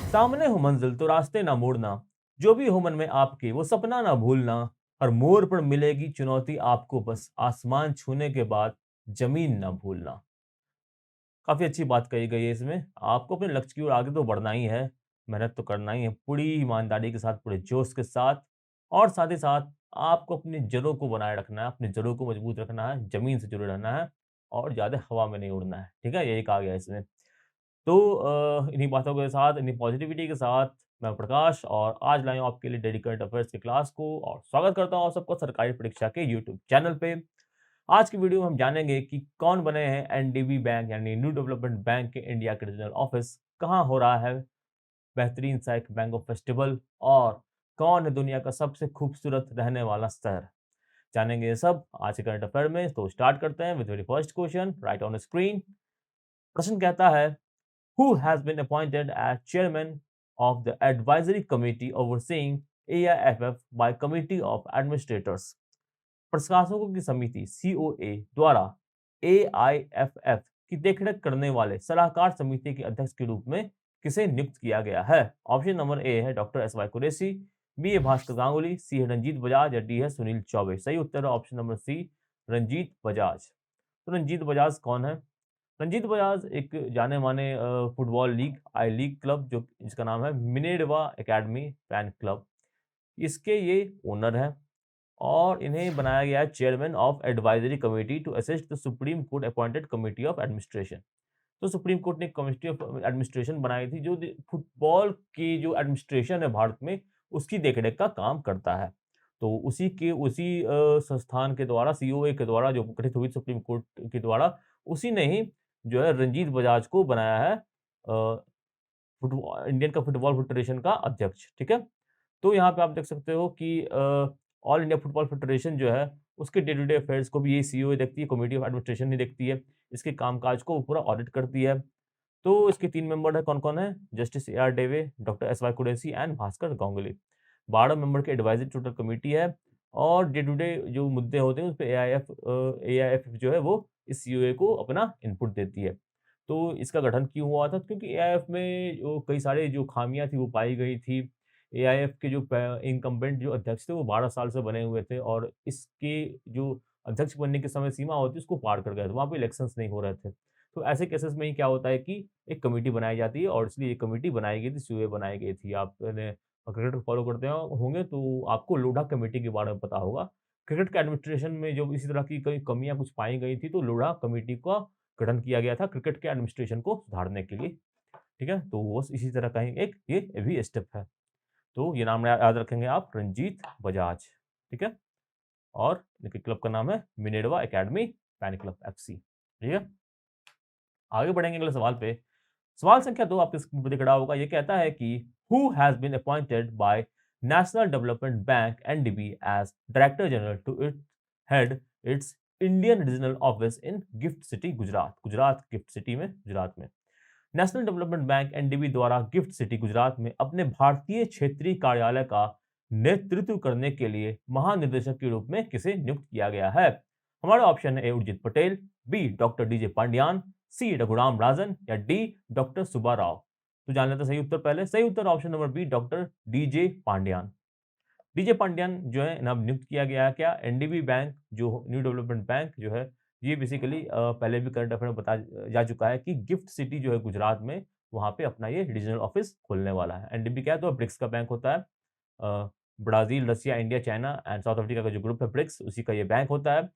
सामने हो मंजिल तो रास्ते ना मोड़ना, जो भी हो मन में आपके वो सपना ना भूलना। हर मोड़ पर मिलेगी चुनौती आपको, बस आसमान छूने के बाद जमीन ना भूलना। काफ़ी अच्छी बात कही गई है इसमें। आपको अपने लक्ष्य की ओर आगे तो बढ़ना ही है, मेहनत तो करना ही है, पूरी ईमानदारी के साथ, पूरे जोश के साथ और साथ ही साथ आपको अपनी जड़ों को बनाए रखना है, अपनी जड़ों को मजबूत रखना है, ज़मीन से जुड़े रहना है और ज़्यादा हवा में नहीं उड़ना है, ठीक है? यही कहा गया है इसमें। तो इन्हीं बातों के साथ, इन्हीं पॉजिटिविटी के साथ मैं प्रकाश और आज लाया हूँ आपके लिए डेली करंट अफेयर्स की क्लास को और स्वागत करता हूँ आप सबका सरकारी परीक्षा के यूट्यूब चैनल पे। आज की वीडियो में हम जानेंगे कि कौन बने हैं एनडीबी बैंक यानी न्यू डेवलपमेंट बैंक के इंडिया के रीजनल ऑफिस, कहाँ हो रहा है बेहतरीन सा एक मैंगो फेस्टिवल और कौन है दुनिया का सबसे खूबसूरत रहने वाला शहर। जानेंगे ये सब आज के करंट अफेयर में। तो स्टार्ट करते हैं with very first question right on screen. प्रश्न कहता है who has been appointed as chairman of the advisory committee overseeing AIFF by Committee of Administrators। प्रशासकों की समिति COA द्वारा AIFF की देखरेख करने वाले सलाहकार समिति के अध्यक्ष के रूप में किसे नियुक्त किया गया है? ऑप्शन नंबर ए है doctor S Y Qureshi, B है भास्कर गांगुली, सी है रंजीत बजाज या डी है सुनील चौबे। सही उत्तर है option number C, Ranjit Bajaj. तो रंजीत बजाज कौन है? रंजीत बजाज एक जाने-माने football league, I league club जो जिसका नाम है मिनेर्वा एकेडमी फैन क्लब, इसके ये ओनर हैं और इन्हें बनाया गया है chairman of advisory committee to assist the Supreme Court appointed committee of administration. तो सुप्रीम कोर्ट ने एक कमिटी ऑफ एडमिनिस्ट्रेशन बनाई थी जो फुटबॉल की जो एडमिनिस्ट्रेशन है भारत में, उसकी देखरेख का काम करता है। तो उसी संस्थान के द्वारा सीओए के द्वारा जो गठित हुई सुप्रीम कोर्ट के द्वारा, उसी ने ही जो है रंजीत बजाज को बनाया है इंडियन का फुटबॉल फेडरेशन का अध्यक्ष, ठीक है? तो यहाँ पे आप देख सकते हो कि ऑल इंडिया फुटबॉल फेडरेशन जो है, उसके डे टू डे अफेयर्स को भी ये सीओए देखती है, कमिटी ऑफ एडमिनिस्ट्रेशन ही देखती है। इसके कामकाज को पूरा ऑडिट करती है। तो इसके 3 मेंबर है, कौन-कौन है? Justice A R Dave, doctor S Y Qureshi and Bhaskar Ganguly. 12 member की एडवाइजरी टोटल कमिटी है और डे टू डे जो मुद्दे होते हैं, उस पे एआईएफ जो है वो इस सीओए को अपना इनपुट देती है। तो इसका गठन क्यों हुआ था? क्योंकि एआईएफ में जो कई सारे जो खामियाँ थी, वो पाई गई थी। एआईएफ के जो इनकम्बेंट जो अध्यक्ष थे वो 12 साल से बने हुए थे और इसके जो अध्यक्ष बनने की समय सीमा होती है उसको पार कर गए थे। वहाँ पे इलेक्शंस नहीं हो रहे थे। तो ऐसे केसेस में ही क्या होता है कि एक कमेटी बनाई जाती है और इसलिए ये कमेटी बनाई गई थी, सीओए बनाई गई थी। आपने क्रिकेट को फॉलो करते होंगे तो आपको लोढ़ा कमेटी के बारे में पता होगा। क्रिकेट के एडमिनिस्ट्रेशन में जब इसी तरह की कई कमियाँ कुछ पाई गई थी तो लोढ़ा कमेटी का गठन किया गया था क्रिकेट के एडमिनिस्ट्रेशन को सुधारने के लिए। ठीक है? तो वो इसी तरह का ही एक ये भी स्टेप है। तो ये नाम याद रखेंगे आप रंजीत बजाज, ठीक है? और इनके क्लब का नाम है मिनेर्वा एकेडमी फैन क्लब एफसी, ठीक है? आगे बढ़ेंगे अगले सवाल पे। सवाल संख्या 2 आपके स्क्रीन पे दिख रहा होगा। ये कहता है कि who has been appointed by National Development Bank NDB as director general to head its Indian regional office in GIFT City Gujarat. Gujarat GIFT City में गुजरात में। नेशनल डेवलपमेंट बैंक एनडीबी द्वारा गिफ्ट सिटी गुजरात में अपने भारतीय क्षेत्रीय कार्यालय का नेतृत्व करने के लिए महानिदेशक के रूप में किसे नियुक्त किया गया है? हमारा ऑप्शन है A Urjit Patel, B doctor DJ Pandian, C Raghuram Rajan या डी डॉक्टर सुब्बा राव। तो जान लेते हैं सही उत्तर पहले। सही उत्तर option number B doctor DJ Pandian. DJ Pandian जो है इन्हें अब नियुक्त किया गया है क्या? एनडीबी बैंक जो न्यू डेवलपमेंट बैंक जो है, ये बेसिकली पहले भी करंट अफेयर में बताया जा चुका है कि गिफ्ट सिटी जो है गुजरात में, वहाँ पे अपना ये रीजनल ऑफिस खोलने वाला है। एनडीबी क्या है? तो ब्रिक्स का बैंक होता है। Brazil, Russia, India, China and South Africa का जो ग्रुप है ब्रिक्स, उसी का ये बैंक होता है।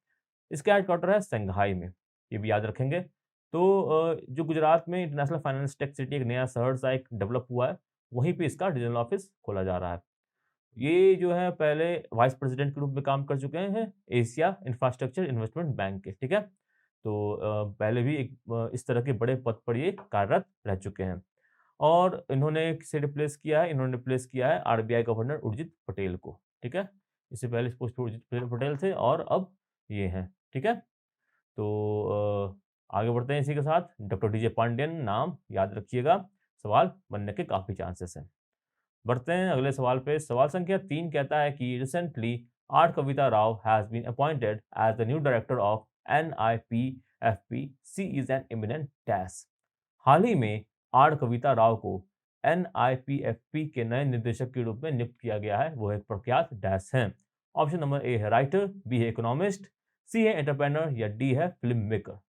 इसका हेडक्वार्टर है शंघाई में, ये भी याद रखेंगे। तो जो गुजरात में इंटरनेशनल फाइनेंस टेक सिटी एक नया शहर सा एक डेवलप हुआ है, वहीं पे इसका रीजनल ऑफिस खोला जा रहा है। ये जो है पहले वाइस प्रेसिडेंट के रूप में काम कर चुके हैं एशिया इंफ्रास्ट्रक्चर इन्वेस्टमेंट बैंक के, ठीक है? तो पहले भी एक इस तरह के बड़े पद पर ये कार्यरत रह चुके हैं और इन्होंने किसे रिप्लेस किया है? इन्होंने रिप्लेस किया है आरबीआई गवर्नर उर्जित पटेल को, ठीक है? इससे पहले इस पोस्ट पे उर्जित पटेल थे और अब ये हैं, ठीक है? तो आगे बढ़ते हैं इसी के साथ। डॉक्टर डीजे पांडियन नाम याद रखिएगा, सवाल बनने के काफ़ी चांसेस हैं। बढ़ते हैं अगले सवाल पे। सवाल संख्या 3 कहता है कि recently R Kavita Rao has been appointed as the new director of NIPFP. She is an eminent dash. हाल ही में आर कविता राव को NIPFP के नए निर्देशक के रूप में नियुक्त किया गया है, वो एक प्रख्यात डैश हैं। ऑप्शन नंबर ए है राइटर, बी है इकोनॉमिस्ट, सी है एंटरप्रेन्योर या डी है फिल्म मेकर।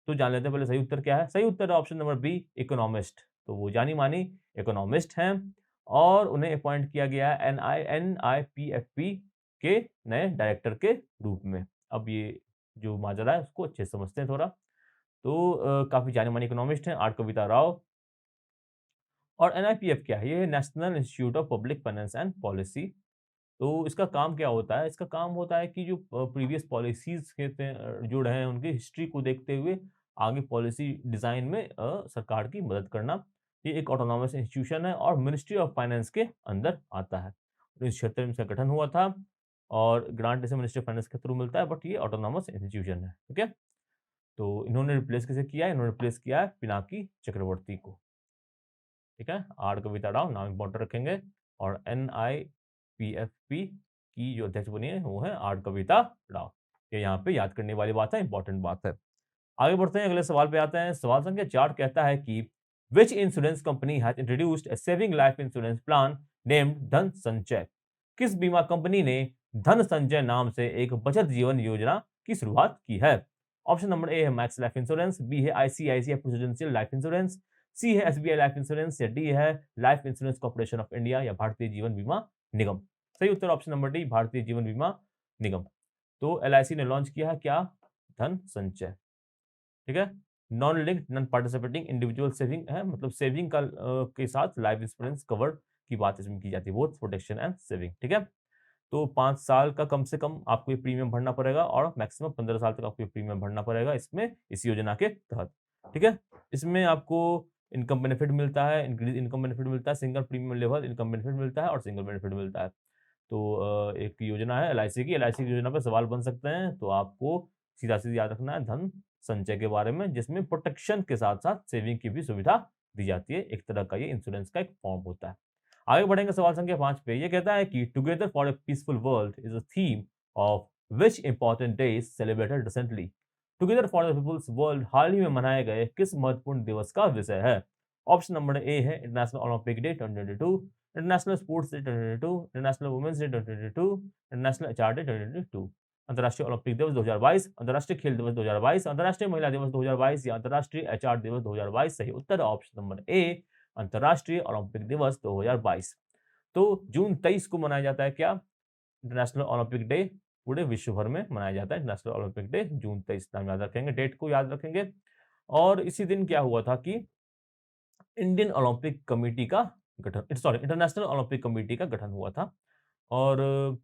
तो जान लेते हैं पहले सही उत्तर क्या है। सही उत्तर है ऑप्शन नंबर बी, इकोनॉमिस्ट। तो वो जानी मानी इकोनॉमिस्ट हैं और उन्हें अपॉइंट किया गया है NIPFP के नए डायरेक्टर के रूप में। अब ये जो माजरा है उसको अच्छे से समझते हैं थोड़ा। तो काफ़ी जानी मानी इकोनॉमिस्ट हैं आर कविता राव। और NIPF क्या है? ये national institute of public finance and policy. तो इसका काम क्या होता है? इसका काम होता है कि जो प्रीवियस पॉलिसीज़ के जो रहे हैं उनकी हिस्ट्री को देखते हुए आगे पॉलिसी डिज़ाइन में सरकार की मदद करना। ये एक ऑटोनॉमस इंस्टीट्यूशन है और मिनिस्ट्री ऑफ फाइनेंस के अंदर आता है। 1976 में इसका गठन हुआ था और ग्रांट इसे मिनिस्ट्री ऑफ फाइनेंस के थ्रू मिलता है, बट ये ऑटोनॉमस इंस्टीट्यूशन है, ठीक है? तो इन्होंने रिप्लेस किसे किया है? इन्होंने रिप्लेस किया है पिनाकी चक्रवर्ती को, ठीक है? आर कविता राव नाम इम्पोर्टेंट रखेंगे और NIPFP की जो अध्यक्ष बनी है वो है आर कविता राव। ये यहाँ पे याद करने वाली बात है, इंपॉर्टेंट बात है। आगे बढ़ते हैं, अगले सवाल पे आते हैं। सवाल संख्या 4 कहता है कि which insurance company has introduced a saving life insurance plan named धन संचय? किस बीमा कंपनी ने धन संचय नाम से एक बचत जीवन योजना की शुरुआत की है? ऑप्शन नंबर ए है मैक्स लाइफ इंश्योरेंस, बी है ICICI प्रूडेंशियल लाइफ इंश्योरेंस, सी है SBI लाइफ इंश्योरेंस या डी है life insurance corporation of India या भारतीय जीवन बीमा निगम। सही उत्तर option number D, Bharatiya Jeevan बीमा निगम। तो LIC ने लॉन्च किया है क्या? धन संचय, ठीक है? Non linked non participating individual saving है, मतलब सेविंग का के साथ लाइफ इंश्योरेंस कवर की बात इसमें की जाती है, बोथ प्रोटेक्शन एंड सेविंग, ठीक है? तो 5 साल का कम से कम आपको ये प्रीमियम भरना पड़ेगा और मैक्सिमम 15 साल तक आपको ये प्रीमियम भरना पड़ेगा इसमें, इस योजना के तहत, ठीक है? इसमें आपको इनकम बेनिफिट मिलता है, इंक्रीज इनकम बेनिफिट मिलता है, single premium level income benefit मिलता है और सिंगल बेनिफिट मिलता है। तो एक योजना है LIC की, LIC की योजना पे सवाल बन सकते हैं, तो आपको सीधा-सीधा याद रखना है धन संचय के बारे में, जिसमें प्रोटेक्शन के साथ-साथ सेविंग की भी सुविधा दी जाती है। एक तरह का ये इंश्योरेंस का एक फॉर्म होता है। आगे बढ़ेंगे सवाल संख्या 5 पे। ये कहता है कि together for a peaceful world is a theme of which important day is celebrated recently? Together for the peoples world हाल ही में मनाए गए किस महत्वपूर्ण दिवस का विषय है? ऑप्शन नंबर ए है International Olympic Day 2022, International Sports Day 2022, International Women's Day 2022, International HR Day 2022। अंतर्राष्ट्रीय ओलंपिक दिवस 2022, अंतर्राष्ट्रीय खेल दिवस 2022, अंतर्राष्ट्रीय महिला दिवस 2022 या अंतर्राष्ट्रीय HR दिवस 2022। सही उत्तर है ऑप्शन नंबर ए, अंतर्राष्ट्रीय ओलंपिक दिवस 2022। तो जून 23 को मनाया जाता है क्या? International Olympic day. पूरे विश्व भर में मनाया जाता है इंटरनेशनल ओलंपिक डे, जून 23 नाम याद रखेंगे, डेट को याद रखेंगे। और इसी दिन क्या हुआ था कि इंडियन ओलंपिक कमेटी का गठन, सॉरी, इंटरनेशनल ओलंपिक कमेटी का गठन हुआ था। और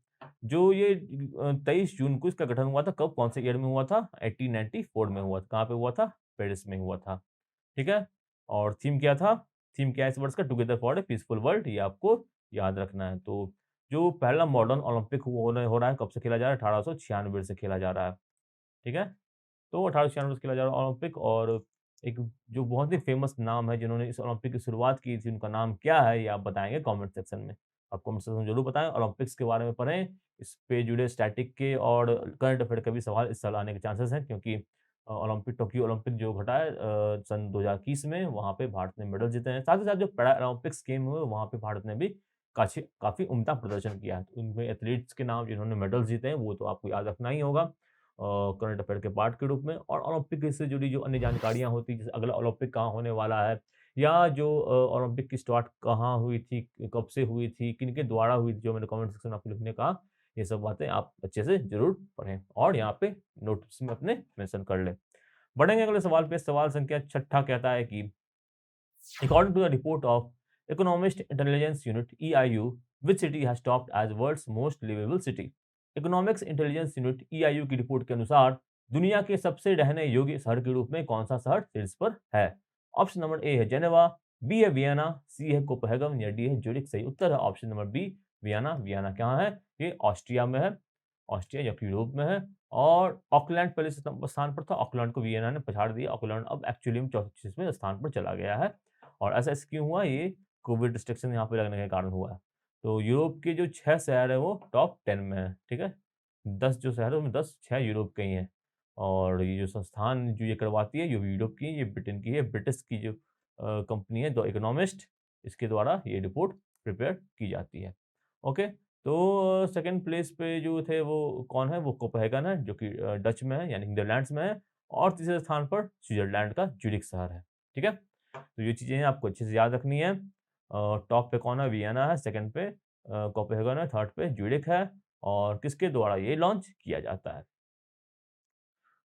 जो ये 23 जून को इसका गठन हुआ था, कब, कौन से ईयर में हुआ था? 1894 में हुआ था। कहाँ पे हुआ था? पेरिस में हुआ था, ठीक है? और थीम क्या था? थीम क्या है इस वर्ष का? Together for a peaceful world, ये आपको याद रखना है। तो जो पहला मॉडर्न ओलंपिक हो रहा है, कब से खेला जा रहा है? 1896 से खेला जा रहा है, ठीक है? तो 1896 से खेला जा रहा है ओलंपिक। और एक जो बहुत ही फेमस नाम है जिन्होंने इस ओलंपिक की शुरुआत की थी, उनका नाम क्या है? ये आप बताएँगे कमेंट सेक्शन में। आप कमेंट सेक्शन में ज़रूर बताएँ। ओलंपिक्स के बारे में पढ़ें, इस पे जुड़े स्टैटिक के और करंट अफेयर के भी सवाल इस साल आने के चांसेस हैं, क्योंकि ओलंपिक, टोक्यो ओलंपिक जो घटा है सन 2021 में, वहाँ पे भारत ने मेडल जीते हैं। साथ ही साथ जो पैरा ओलंपिक्स गेम हुए, वहाँ पे भारत ने भी काफ़ी उम्दा प्रदर्शन किया है। तो उनमें एथलीट्स के नाम जिन्होंने मेडल जीते हैं, वो तो आपको याद रखना ही होगा करंट अफेयर के पार्ट के रूप में। और ओलंपिक से जुड़ी जो अन्य जानकारियाँ होती हैं, जैसे अगला ओलंपिक कहाँ होने वाला है, या जो ओलंपिक की स्टार्ट कहाँ हुई थी, कब से हुई थी, किनके द्वारा हुई थी, जो मैंने कमेंट सेक्शन में आपको लिखने कहा, ये सब बातें आप अच्छे से ज़रूर पढ़ें और यहाँ पे नोट्स में अपने मेंशन कर लें। बढ़ेंगे अगले सवाल पे। सवाल संख्या 6 कहता है कि according to the report of Economist Intelligence Unit EIU, which city has topped as world's most livable city? Economics intelligence Unit EIU की रिपोर्ट के अनुसार दुनिया के सबसे रहने योग्य शहर के रूप में कौन सा शहर शीर्ष पर है? ऑप्शन नंबर ए है जेनेवा, बी है वियना, सी है कोपेनहेगन या डी है ज्यूरिख। सही उत्तर है option number B, Vienna. Vienna कहाँ है? ये ऑस्ट्रिया में है, ऑस्ट्रिया या यूरोप में है। और ऑकलैंड पहले स्थान पर था, ऑकलैंड को वियना ने पछाड़ दिया। ऑकलैंड अब एक्चुअली में 34वें स्थान पर चला गया है। और ऐसा ऐसे क्यों हुआ? ये कोविड रिस्ट्रिक्शन यहाँ पे लगने के कारण हुआ है। तो यूरोप के जो 6 शहर है वो टॉप 10 में है, ठीक है? 10 जो शहर है उसमें 10 6 यूरोप के ही हैं। और ये जो संस्थान जो ये करवाती है, ये यूरोप की है, ये ब्रिटेन की है। ब्रिटिश की जो कंपनी है द इकोनॉमिस्ट, इसके द्वारा ये रिपोर्ट प्रिपेयर की जाती है। ओके, तो सेकंड प्लेस पे जो थे वो कौन है, वो कोपेनहेगन है जो कि डच में है यानी नीदरलैंड्स में है, और तीसरे स्थान पर स्विट्ज़रलैंड का ज्यूरिख शहर है। ठीक है? तो ये चीज़ें आपको अच्छे से याद रखनी है। टॉप पे कौन है, वियना है, सेकंड पे कोपेनहेगन है, थर्ड पे ज्यूरिख है, और किसके द्वारा ये लॉन्च किया जाता है।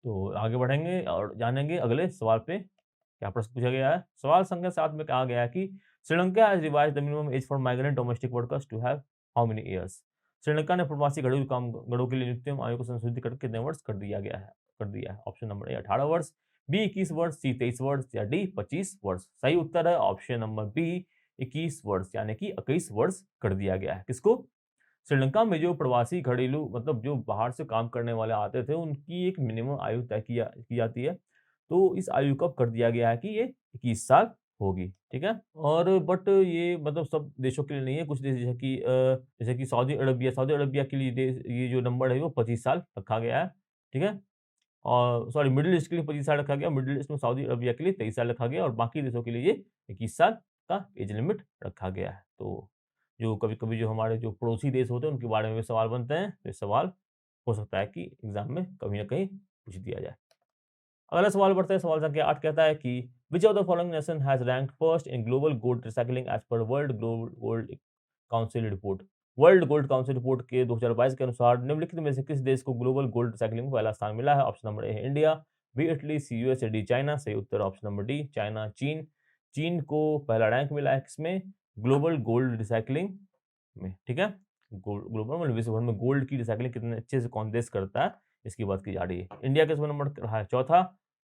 तो आगे बढ़ेंगे और जानेंगे अगले सवाल पे क्या प्रश्न पूछा गया है। सवाल संख्या 7 में कहा गया है कि Sri Lanka has revised the minimum age for migrant domestic workers to have how many years? Sri Lanka ने प्रवासी घरेलू कामगारों के लिए न्यूनतम आयु को संशोधित करके कितने वर्ष कर दिया है। ऑप्शन नंबर ए 18 वर्ष, बी 21 वर्ष, सी 23 वर्ष या डी 25 वर्ष। सही उत्तर है ऑप्शन नंबर बी 21 वर्ष, यानी कि 21 वर्ष कर दिया गया है। किसको? श्रीलंका में जो प्रवासी घरेलू मतलब जो बाहर से काम करने वाले आते थे, उनकी एक मिनिमम आयु तय की जाती है। तो इस आयु को अब कर दिया गया है कि ये 21 साल होगी, ठीक है? और बट ये मतलब सब देशों के लिए नहीं है, कुछ देश जैसे कि सऊदी अरबिया के लिए ये जो नंबर है वो 25 साल रखा गया है, ठीक है? और सॉरी, मिडल ईस्ट के लिए 25 साल रखा गया, मिडल ईस्ट में सऊदी अरबिया के लिए 23 साल रखा गया और बाकी देशों के लिए ये 21 साल का एज लिमिट रखा गया है। तो जो कभी-कभी जो हमारे जो पड़ोसी देश होते हैं, उनके बारे में भी सवाल बनते हैं, तो ये सवाल हो सकता है कि एग्ज़ाम में कहीं न कहीं पूछ दिया जाए। अगला सवाल बढ़ते हैं, सवाल संख्या 8 कहता है कि which of the following nation has ranked first in global gold recycling as per world council report? World gold council report के 2022 के अनुसार निम्नलिखित में से किस देश को ग्लोबल गोल्ड रिसाइक्लिंग में पहला स्थान मिला है? ऑप्शन नंबर ए है इंडिया, बी इटली, सी यूएस या डी चाइना। सही उत्तर ऑप्शन नंबर डी चाइना, चीन को पहला रैंक मिला है किसमें? ग्लोबल गोल्ड रिसाइक्लिंग में, ठीक है? ग्लोबल मतलब विश्व भर में गोल्ड की रिसाइक्लिंग कितने अच्छे से कौन देश करता है, इसकी बात की जा रही है। इंडिया किसमें नंबर रहा है? चौथा,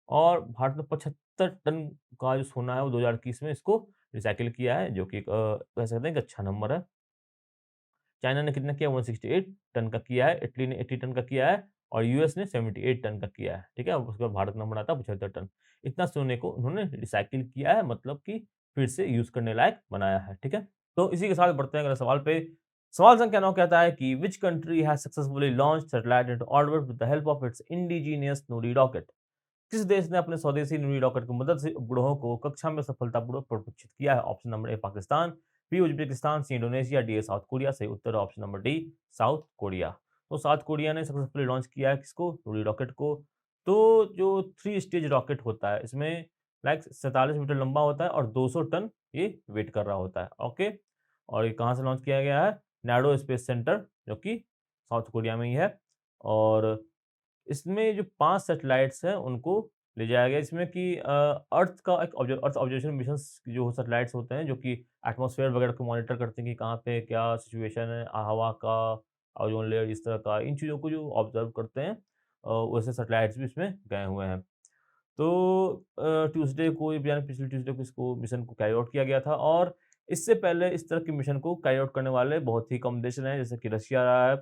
और भारत ने 75 टन का जो सोना है वो 2021 में इसको रिसाइकिल किया है, जो कि कह सकते हैं कि अच्छा नंबर है। चाइना ने कितना किया? 168 टन का किया है, इटली ने 80 टन का किया है और यूएस ने 78 टन का किया है, ठीक है? उसके बाद भारत नंबर आता है 75 टन। इतना सोने को उन्होंने रिसाइकिल किया है, मतलब कि फिर से यूज़ करने लायक बनाया है, ठीक है? तो इसी के साथ बढ़ते हैं अगले सवाल पे। सवाल संख्या 9 कहता है कि which country has successfully launched satellite into orbit with the help of its indigenous Noori rocket? किस देश ने अपने स्वदेशी नूरी रॉकेट की मदद से उपग्रहों को कक्षा में सफलतापूर्वक प्रक्षेपित किया है? Option number A Pakistan, B Uzbekistan, C Indonesia, D South Korea. सही उत्तर है option number D South Korea. तो साउथ कोरिया ने सक्सेसफुली लॉन्च किया है किसको? नूरी रॉकेट को। तो जो 3 स्टेज रॉकेट होता है, इसमें लाइक 47 मीटर लंबा होता है और 200 टन ये वेट कर रहा होता है। ओके, और ये कहाँ से लॉन्च किया गया है? नैडो स्पेस सेंटर, जो कि साउथ कोरिया में ही है। और इसमें जो 5 सैटेलाइट्स हैं, उनको ले जाया गया, इसमें कि अर्थ का एक अर्थ ऑब्जर्वेशन मिशंस जो सैटेलाइट्स होते हैं, जो कि एटमॉस्फेयर वगैरह को मॉनिटर करते हैं कि कहाँ पे क्या सिचुएशन है, हवा का, ओज़ोन लेयर, इस तरह का, इन चीज़ों को जो ऑब्ज़र्व करते हैं, वैसे सैटेलाइट्स भी इसमें गए हुए हैं। तो ट्यूसडे को यानी पिछले ट्यूसडे को इसको मिशन को कैरी आउट किया गया था और इससे पहले इस तरह के मिशन को कैरी आउट करने वाले बहुत ही कम देश रहे हैं, जैसे कि रशिया रहा है,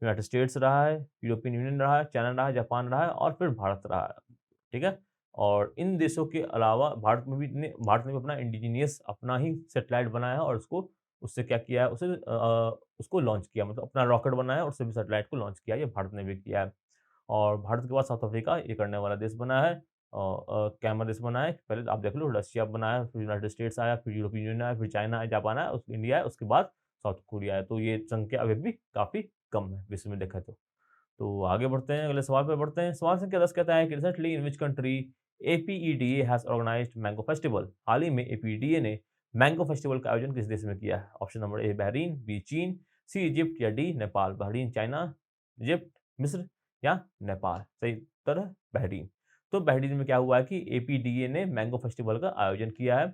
यूनाइटेड स्टेट्स रहा है, यूरोपियन यूनियन रहा है, चाइना रहा है, जापान रहा है और फिर भारत रहा है, ठीक है? और इन देशों के अलावा भारत ने भी अपना इंडिजिनियस अपना ही सैटेलाइट बनाया है और उससे क्या किया है, उसको लॉन्च किया, मतलब अपना रॉकेट बनाया और उससे भी सैटेलाइट को लॉन्च किया, ये भारत ने भी किया है। और भारत के बाद साउथ अफ्रीका ये करने वाला देश बना है। कैमरा देश बना है, पहले आप देख लो, रशिया बना है, फिर यूनाइटेड स्टेट्स आया, फिर यूरोपियन यूनियन आया, फिर चाइना आया, जापान आया, इंडिया आया, उसके बाद साउथ कोरिया है। तो ये संख्या अभी भी काफ़ी कम है विश्व में देखा तो। तो आगे बढ़ते हैं, अगले सवाल पे बढ़ते हैं। सवाल संख्या 10 कहता है कि recently in which country APEDA has organised mango festival? हाल ही में एपीईडीए ने मैंगो फेस्टिवल का आयोजन किस देश में किया है? Option number A Bahrain, B चीन, सी इजिप्ट या D Nepal. Bahrain, China, Egypt, मिस्र या नेपाल। सही उत्तर है बहरीन। तो बहरीन में क्या हुआ है कि एपीडीए ने मैंगो फेस्टिवल का आयोजन किया है।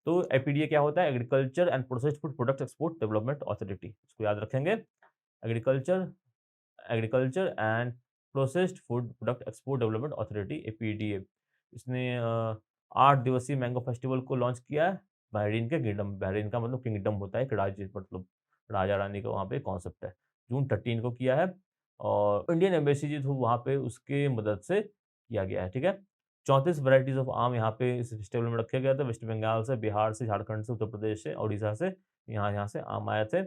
तो एपीडीए क्या होता है? Agriculture and processed food product export development authority, इसको याद रखेंगे। Agriculture agriculture and processed food product export development authority, APEDA. इसने 8 दिवसीय मैंगो फेस्टिवल को लॉन्च किया है बहरीन के किंगडम। बहरीन का मतलब किंगडम होता है, एक राज्य, मतलब राजा रानी का वहाँ पे कॉन्सेप्ट है। जून 13 को किया है और इंडियन एम्बेसी जो थी वहाँ पे उसके मदद से किया गया है, ठीक है? 34 वैराइटीज़ ऑफ आम यहाँ पे इस फेस्टिवल में रखे गए थे। वेस्ट बंगाल से, बिहार से, झारखंड से, उत्तर प्रदेश से, ओडिशा से, यहाँ से आम आए थे।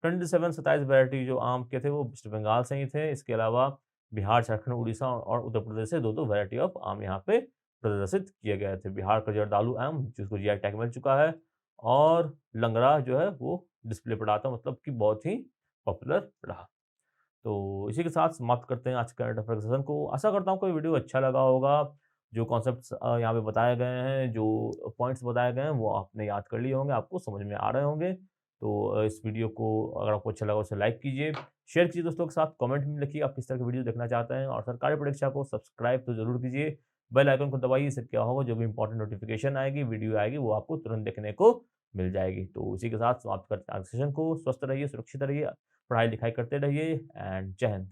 27 वैराइटी जो आम के थे वो वेस्ट बंगाल से ही थे। इसके अलावा बिहार, झारखंड, उड़ीसा और उत्तर प्रदेश से 2-2 वैराइटी ऑफ आम यहाँ पे प्रदर्शित किए गए थे। बिहार का जर्दालू आम जिसको जीआई टैग मिल चुका है और लंगड़ा जो है वो डिस्प्ले पर आता, मतलब कि बहुत ही पॉपुलर रहा। तो इसी के साथ समाप्त करते हैं आज का करंट अफेयर सेशन को। आशा करता हूँ कोई वीडियो अच्छा लगा होगा। जो कॉन्सेप्ट्स यहाँ पे बताए गए हैं, जो पॉइंट्स बताए गए हैं, वो आपने याद कर लिए होंगे, आपको समझ में आ रहे होंगे। तो इस वीडियो को अगर आपको अच्छा लगा उसे लाइक कीजिए, शेयर कीजिए दोस्तों के साथ, कमेंट में लिखिए आप किस तरह की वीडियो देखना चाहते हैं और सरकारी परीक्षा को सब्सक्राइब तो ज़रूर कीजिए। बेल आइकन को दबाइए, इससे क्या होगा जो भी इंपॉर्टेंट नोटिफिकेशन आएगी, वीडियो आएगी, वो आपको तुरंत देखने को मिल जाएगी। तो इसी के साथ समाप्त करते हैं आज सेशन को। स्वस्थ रहिए, सुरक्षित रहिए, पढ़ाई-लिखाई करते रहिए एंड जय हिंद।